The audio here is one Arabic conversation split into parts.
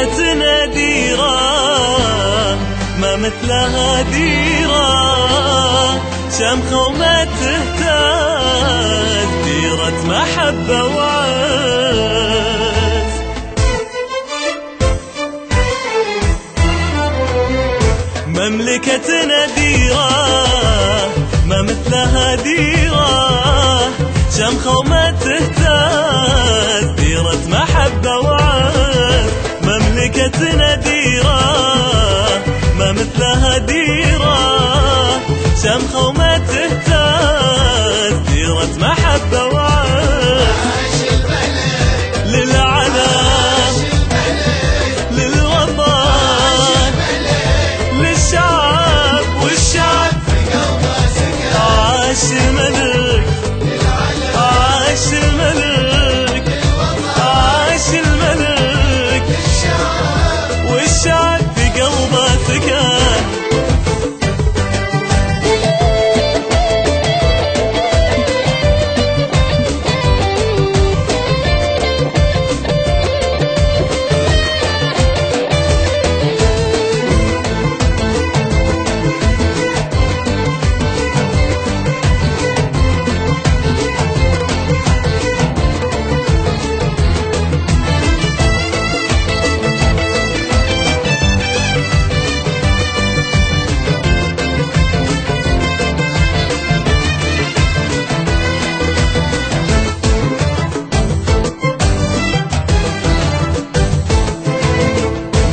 مملكة نادرة ما مثلها ديرة، شمخة وما تهتز، ديرة محبة وعز. مملكة نادرة ما مثلها ديرة، شمخة وما تهتز، ديرة محبة وعز. مملكة نادرة ما مثلها ديرة، شمخة وما تهتز، ديرة محبة وعز. للعلم للوطن للشعب والشعب عاش الملك، عاش الملك، عاش الملك، والشعب في قلبه سكن.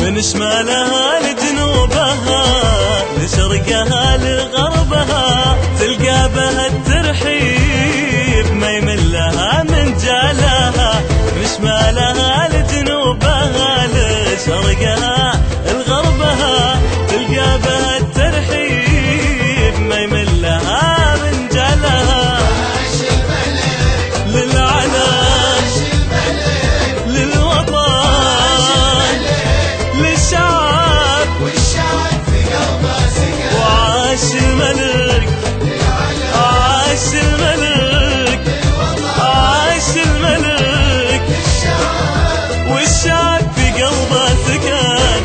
من شمالها لجنوبها لشرقها لغربها، تلقى بها الترحيب ما يملها من جالها. من شمالها لجنوبها لشرقها لغربها، تلقى بها الترحيب ما يملها من جالها. للعلم للوطن للشعب والشعب في قلبه سكن. وعاش الملك، عاش الملك، عاش الملك، والشعب في قلبه سكن.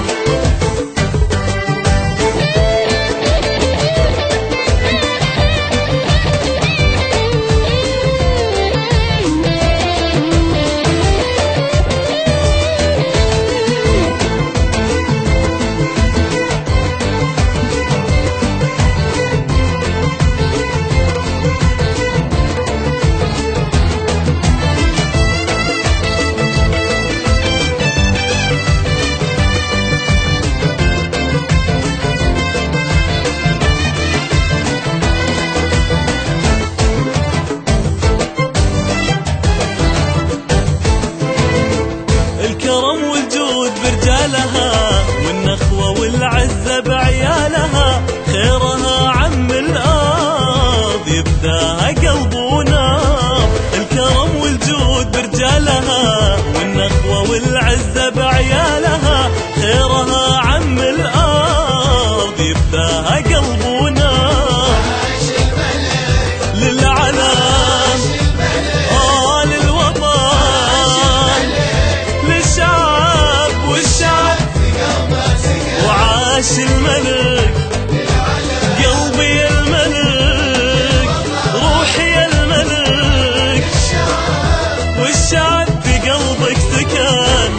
الكرم والجود برجالها، والنخوة والعزة بعيالها، خيرها عم الأرض يبداها قلب ونار. الكرم والجود برجالها، والنخوة والعزة بعيالها، خيرها عم الأرض يبداها قلب ونار. للعلم للوطن للشعب والشعب وعاش الملك. قلبي يا الملك، روحي يا الملك، والشعب في قلبك سكن.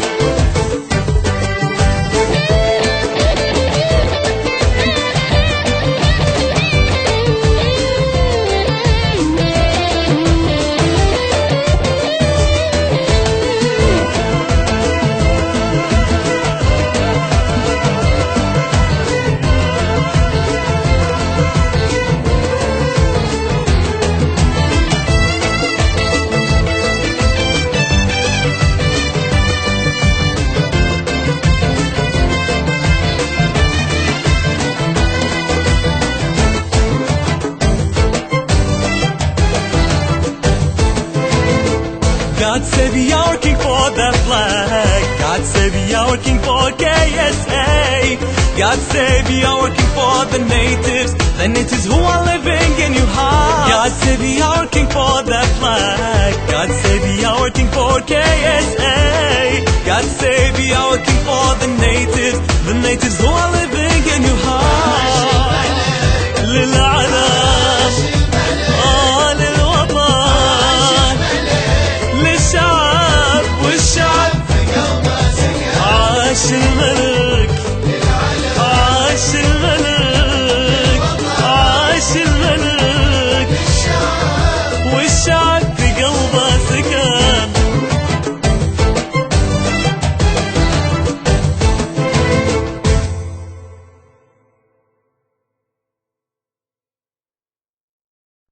God save our king for the flag. God save our king for KSA. God save our king for the natives who are living in your heart. God save our king for the flag. God save our king for KSA. God God save you are working for the natives who are living